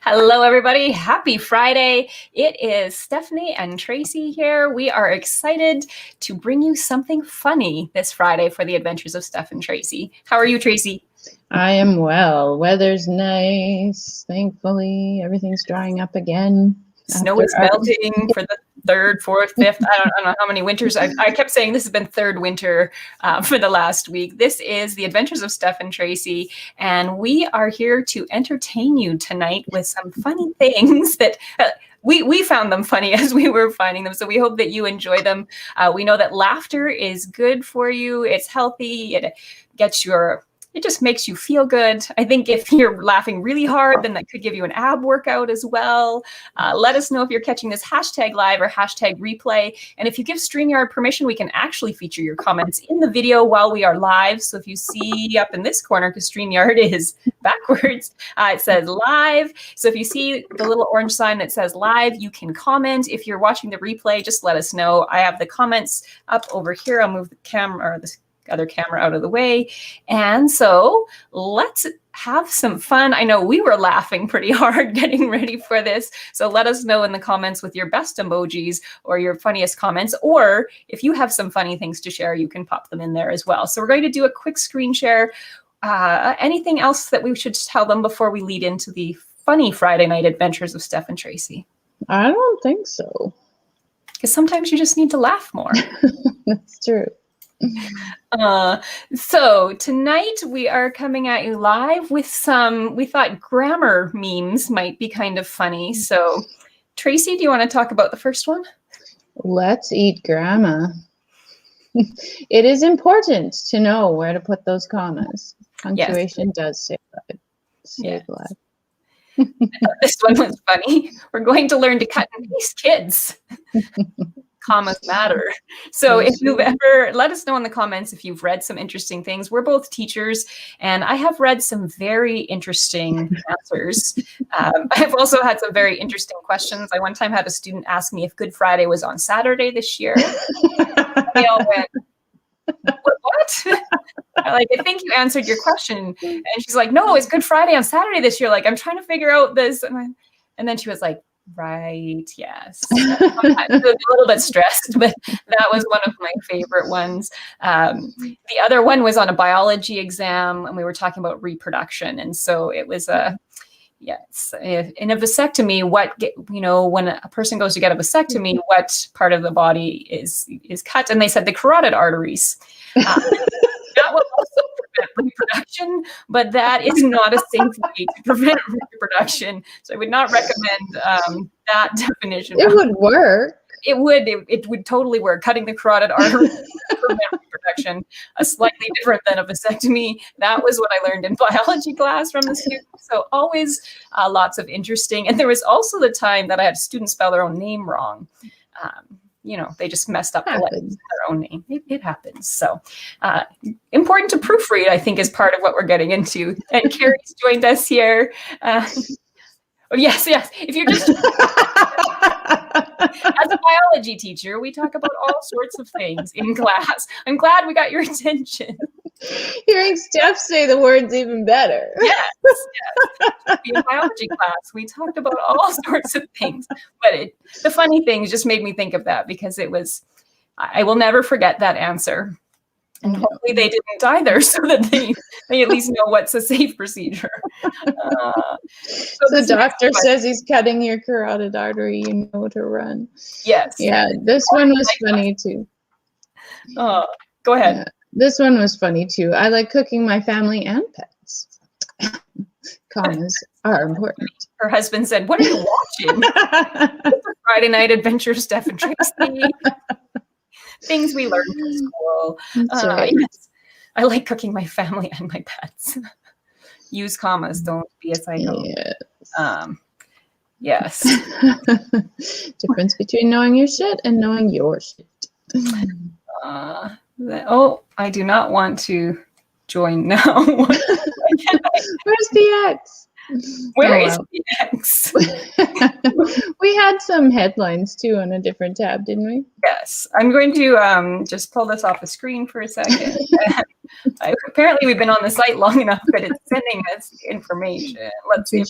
Hello, everybody. Happy Friday. It is Stephanie and Tracy here. We are excited to bring you something funny this Friday for the adventures of Steph and Tracy. How are you, Tracy? I am well. Weather's nice. Thankfully, everything's drying up again. Snow is melting for the third, fourth, fifth. I don't know how many winters. I kept saying this has been third winter for the last week. This is the Adventures of Steph and Tracy, and we are here to entertain you tonight with some funny things that we found them funny as we were finding them. So we hope that you enjoy them. We know that laughter is good for you. It's healthy. It just makes you feel good. I think if you're laughing really hard, then that could give you an ab workout as well. Let us know if you're catching this hashtag live or hashtag replay. And if you give StreamYard permission, we can actually feature your comments in the video while we are live. So if you see up in this corner, because StreamYard is backwards, it says live. So if you see the little orange sign that says live, you can comment. If you're watching the replay, just let us know. I have the comments up over here. I'll move the camera or the other camera out of the way. And so let's have some fun. I know we were laughing pretty hard getting ready for this. So let us know in the comments with your best emojis or your funniest comments, or if you have some funny things to share, you can pop them in there as well. So we're going to do a quick screen share. Anything else that we should tell them before we lead into the funny Friday night adventures of Steph and Tracy? I don't think so. Because sometimes you just need to laugh more. That's true. So tonight we are coming at you live with some, we thought grammar memes might be kind of funny. So Tracy, do you want to talk about the first one? Let's eat grandma. It is important to know where to put those commas. Punctuation does save lives. This one was funny. We're going to learn to cut and paste, kids. Commas matter. So if you've ever, let us know in the comments if you've read some interesting things. We're both teachers, and I have read some very interesting answers. I've also had some very interesting questions. I one time had a student ask me if Good Friday was on Saturday this year. They all went, what? I think you answered your question. And she's like, no, it's Good Friday on Saturday this year. Like, I'm trying to figure out this. And then she was like, right, yes. I was a little bit stressed, but that was one of my favorite ones. The other one was on a biology exam, and we were talking about reproduction. And so it was in a vasectomy, when a person goes to get a vasectomy, what part of the body is cut? And they said the carotid arteries. That will also prevent reproduction, but that is not a safe way to prevent reproduction. So I would not recommend that definition. It would work. It would totally work. Cutting the carotid artery to prevent reproduction, slightly different than a vasectomy. That was what I learned in biology class from the students. So always lots of interesting. And there was also the time that I had students spell their own name wrong. They just messed up the letters in their own name. It happens. So important to proofread, I think, is part of what we're getting into. And Carrie's joined us here. Yes. If you're just as a biology teacher, we talk about all sorts of things in class. I'm glad we got your attention. Hearing Steph say the words even better. Yes. In biology class, we talked about all sorts of things. But the funny things just made me think of that because I will never forget that answer. And hopefully they didn't either, so that they at least know what's a safe procedure. So the doctor says he's cutting your carotid artery, you know to run. Yes. Yeah, this one was funny too. Go ahead. Yeah, this one was funny too. I like cooking my family and pets. Commas are important. Her husband said, "What are you watching?" Friday Night Adventure, Steph and Tracy. Things we learned from school. Right. Yes. I like cooking my family and my pets. Use commas. Don't be a psycho. Yes. Difference between knowing your shit and knowing your shit. I do not want to join now. Where's the X? Where is the X? We had some headlines too on a different tab, didn't we? Yes. I'm going to just pull this off the screen for a second. Apparently we've been on the site long enough that it's sending us information. Let's see if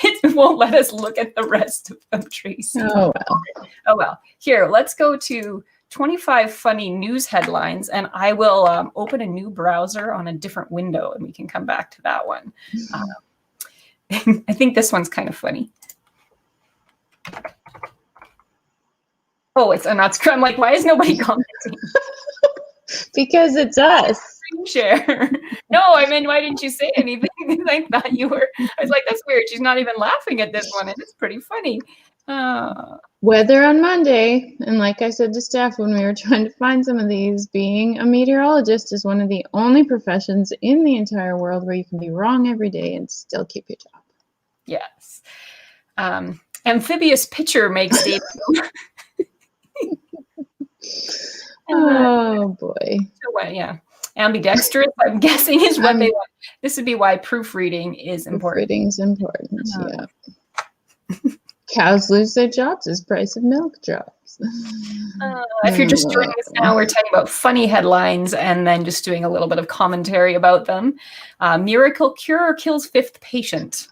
It won't let us look at the rest of them, Tracy. Oh, well. Oh, well. Here, let's go to 25 funny news headlines, and I will open a new browser on a different window, and we can come back to that one. I think this one's kind of funny. Oh, it's not. I'm like, why is nobody commenting? Because it's us. Share. No, I mean, why didn't you say anything? I thought you were. I was like, that's weird. She's not even laughing at this one, and it's pretty funny. Weather on Monday, and like I said to Steph when we were trying to find some of these, being a meteorologist is one of the only professions in the entire world where you can be wrong every day and still keep your job. Yes. Amphibious pitcher makes debut. Oh boy. Yeah. Ambidextrous, I'm guessing, is what they want. This would be why proofreading is important. Proofreading is important, yeah. Cows lose their jobs as price of milk drops. If you're just joining us now, we're talking about funny headlines and then just doing a little bit of commentary about them. Miracle cure kills fifth patient.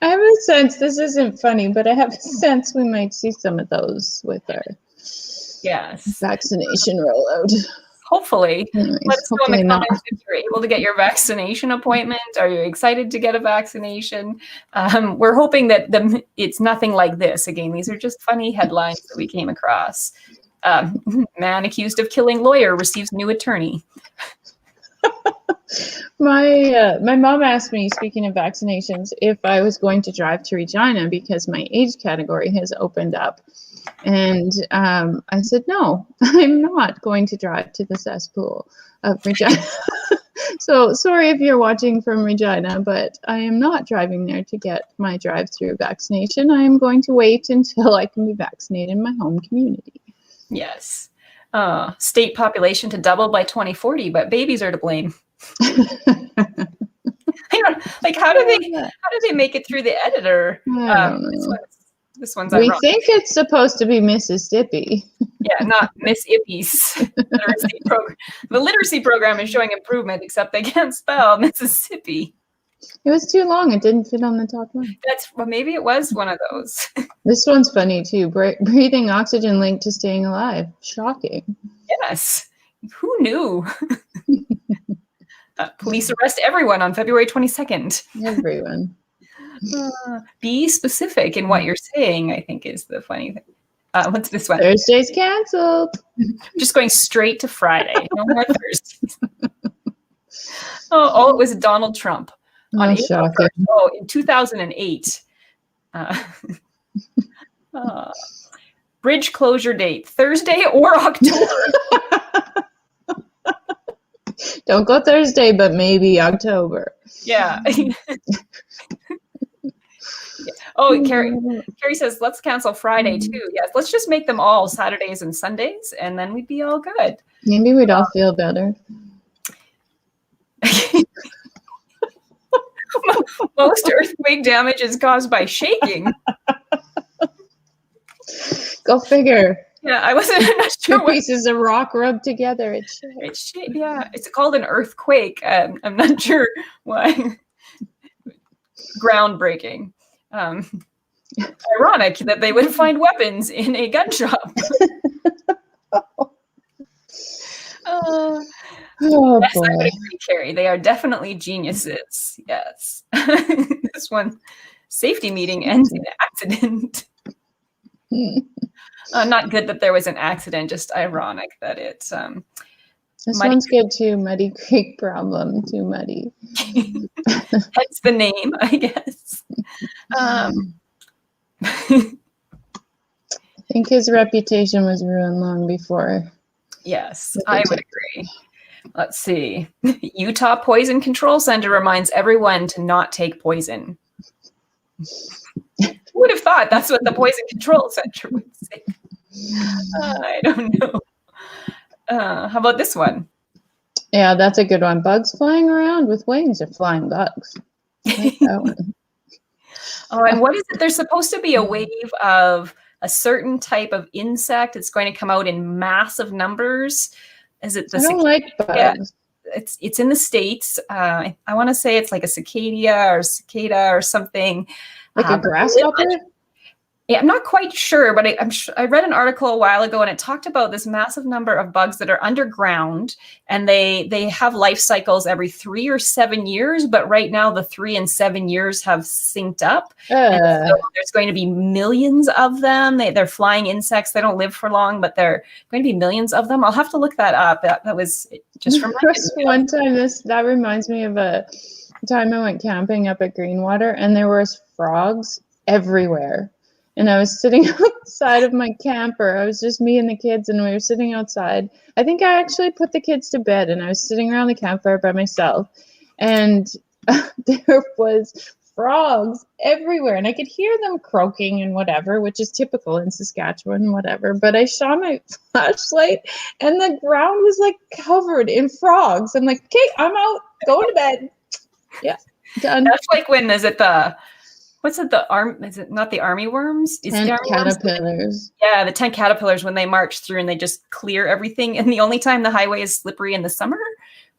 I have a sense, this isn't funny, but I have a sense we might see some of those with our vaccination rollout. Hopefully. Anyways, Let us know in the comments if you're able to get your vaccination appointment. Are you excited to get a vaccination? We're hoping that it's nothing like this. Again, these are just funny headlines that we came across. Man accused of killing lawyer receives new attorney. My mom asked me, speaking of vaccinations, if I was going to drive to Regina because my age category has opened up. And I said, no, I'm not going to drive to the cesspool of Regina. So sorry if you're watching from Regina, but I am not driving there to get my drive-through vaccination. I am going to wait until I can be vaccinated in my home community. Yes. State population to double by 2040, but babies are to blame. I don't like how do they make it through the editor? This one's we ironic. think it's supposed to be Mississippi. Yeah, not Miss Ippy's literacy program. The literacy program is showing improvement, except they can't spell Mississippi. It was too long. It didn't fit on the top line. Maybe it was one of those. This one's funny too. Breathing oxygen linked to staying alive. Shocking. Yes. Who knew? Police arrest everyone on February 22nd. Everyone. Be specific in what you're saying, I think, is the funny thing. What's this one? Thursday's canceled. Just going straight to Friday. No more Thursdays. It was Donald Trump. On shocking. in 2008. Bridge closure date, Thursday or October. Don't go Thursday, but maybe October. Yeah. Oh, Carrie says, let's cancel Friday too. Yes, let's just make them all Saturdays and Sundays, and then we'd be all good. Maybe we'd all feel better. Most earthquake damage is caused by shaking. Go figure. Yeah, I wasn't not sure. Two pieces of rock rubbed together. It's called an earthquake. I'm not sure why. Groundbreaking. Ironic that they would find weapons in a gun shop. Oh, yes, boy. I would agree, Carrie. They are definitely geniuses. Yes. This one, safety meeting ends in accident. Not good that there was an accident, just ironic that it's this one's good too. Muddy Creek problem. Too muddy. Hence the name, I guess. I think his reputation was ruined long before. Yes, I would agree. Let's see. Utah Poison Control Center reminds everyone to not take poison. Who would have thought that's what the Poison Control Center would say? I don't know. How about this one? Yeah, that's a good one. Bugs flying around with wings or flying bugs. I like that one. And what is it? There's supposed to be a wave of a certain type of insect. It's going to come out in massive numbers. Is it the I don't like bugs. it's in the States. I want to say it's like a cicada or something. Like a grasshopper? Yeah, I'm not quite sure, but I read an article a while ago, and it talked about this massive number of bugs that are underground, and they have life cycles every 3 or 7 years. But right now, the 3 and 7 years have synced up. And so there's going to be millions of them. They're flying insects. They don't live for long, but there are going to be millions of them. I'll have to look that up. That was just from one time. That reminds me of a time I went camping up at Greenwater, and there was frogs everywhere. And I was sitting outside of my camper. I was just me and the kids, and we were sitting outside. I think I actually put the kids to bed, and I was sitting around the campfire by myself. And there was frogs everywhere, and I could hear them croaking and whatever, which is typical in Saskatchewan, whatever. But I shone my flashlight, and the ground was like covered in frogs. I'm like, okay, I'm out, going to bed. Yeah, done. That's like when is it the what's it the arm? Is it not the army worms? Is tent caterpillars. Yeah, the tent caterpillars when they march through and they just clear everything. And the only time the highway is slippery in the summer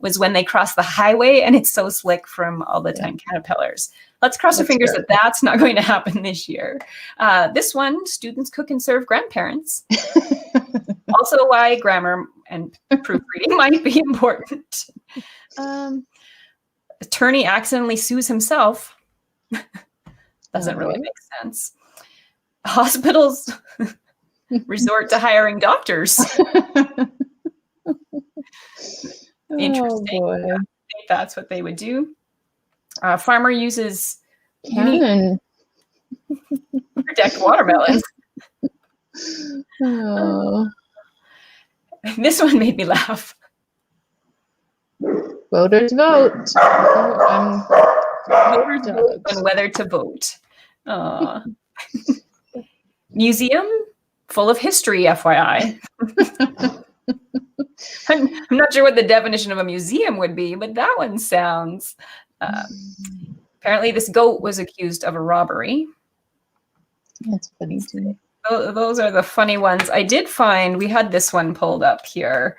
was when they cross the highway, and it's so slick from all the tent caterpillars. Let's cross our fingers that that's not going to happen this year. This one, students cook and serve grandparents. Also, why grammar and proofreading might be important. Attorney accidentally sues himself. Doesn't really make sense. Hospitals resort to hiring doctors. Interesting. Boy. I think that's what they would do. Farmer uses cannon to protect watermelons. Oh. This one made me laugh. Voters vote. Voters vote on whether to vote. Museum full of history, FYI. I'm not sure what the definition of a museum would be, but that one sounds. Apparently, this goat was accused of a robbery. That's funny too. Those are the funny ones. I did find we had this one pulled up here.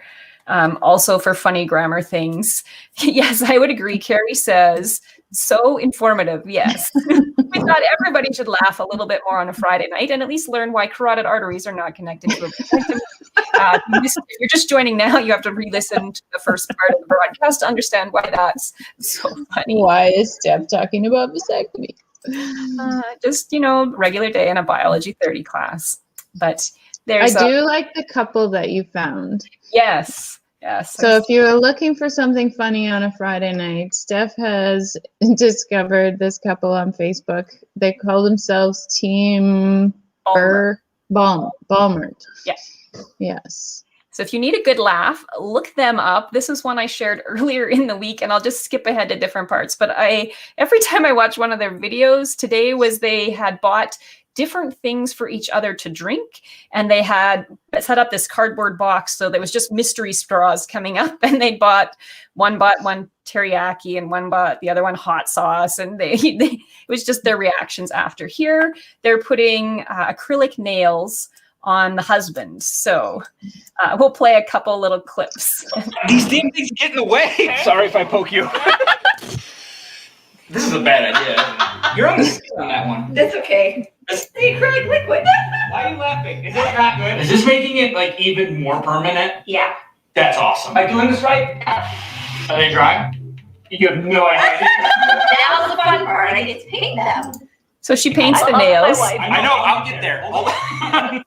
Also for funny grammar things. Yes, I would agree. Carrie says, so informative. Yes. We thought everybody should laugh a little bit more on a Friday night and at least learn why carotid arteries are not connected to a if you're just joining now, you have to re-listen to the first part of the broadcast to understand why that's so funny. Why is Steph talking about vasectomy? Just, regular day in a biology 30 class. But I do like the couple that you found. Yes. So if you're looking for something funny on a Friday night, Steph has discovered this couple on Facebook. They call themselves Team Balmert. Yeah. Yes. So if you need a good laugh, look them up. This is one I shared earlier in the week, and I'll just skip ahead to different parts. But every time I watch one of their videos, today was they had bought different things for each other to drink, and they had set up this cardboard box, so there was just mystery straws coming up, and one bought one teriyaki and one bought the other one hot sauce, and it was just their reactions after. Here they're putting acrylic nails on the husband, so we'll play a couple little clips. These damn things get in the way. Sorry if I poke you. This is a bad idea. You're on the scale on that one. That's okay. It's the acrylic liquid. Why are you laughing? Is it not good? Is this making it like even more permanent? Yeah. That's awesome. Am I doing this right? Are they dry? You have no idea. That was the fun part. I get to paint them. So she paints the nails. I know. I'll get there. Hold on.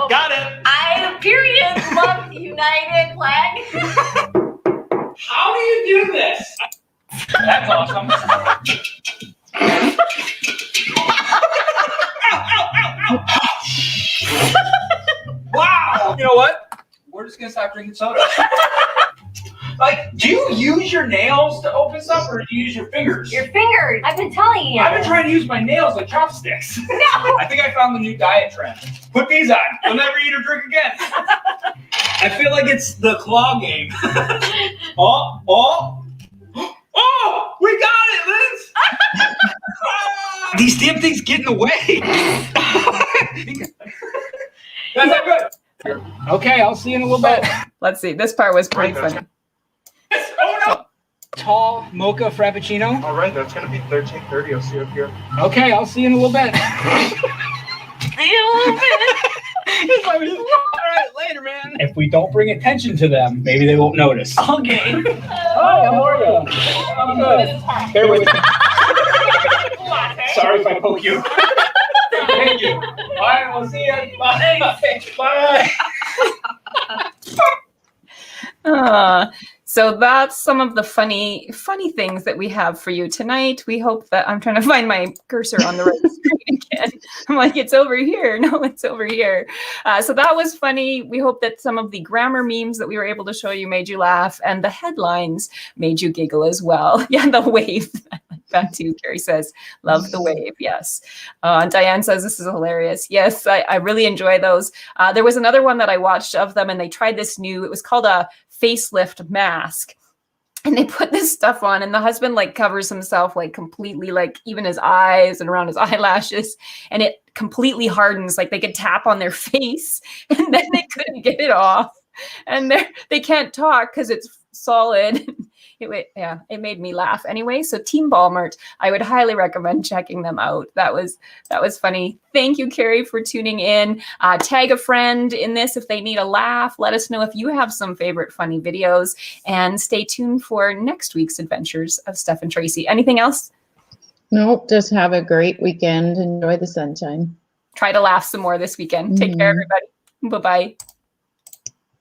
Got it. I period love United flag. How do you do this? That's awesome. Wow. You know what? We're just going to stop drinking soda. Like, do you use your nails to open stuff, or do you use your fingers? Your fingers. I've been telling you. I've been trying to use my nails like chopsticks. No. I think I found the new diet trend. Put these on. You'll never eat or drink again. I feel like it's the claw game. Oh, we got it, Liz. These damn things get in the way. That's not good. Okay, I'll see you in a little bit. Let's see. This part was pretty funny. Oh no! Tall mocha frappuccino. All right, that's gonna be 13:30. I'll see you up here. Okay, I'll see you in a little bit. All right, later, man. If we don't bring attention to them, maybe they won't notice. Okay. Hi, how are you? I'm good. Bear with me. Sorry if I poke you. Thank you. All right, we'll see you. Bye. Bye. So that's some of the funny things that we have for you tonight. We hope that I'm trying to find my cursor on the right screen again. I'm like, it's over here. No, it's over here. So that was funny. We hope that some of the grammar memes that we were able to show you made you laugh, and the headlines made you giggle as well. Yeah, the wave. That too, Carrie says, love the wave. Yes. And Diane says, this is hilarious. Yes, I really enjoy those. There was another one that I watched of them, and they tried this new, it was called a facelift mask. And they put this stuff on, and the husband like covers himself like completely, like even his eyes and around his eyelashes, and it completely hardens. Like they could tap on their face and then they couldn't get it off. And they can't talk because it's solid. It made me laugh anyway. So Team Balmert, I would highly recommend checking them out. That was funny. Thank you, Carrie, for tuning in. Tag a friend in this if they need a laugh. Let us know if you have some favorite funny videos, and stay tuned for next week's adventures of Steph and Tracy. Anything else? Nope. Just have a great weekend. Enjoy the sunshine. Try to laugh some more this weekend. Take care, everybody. Bye-bye.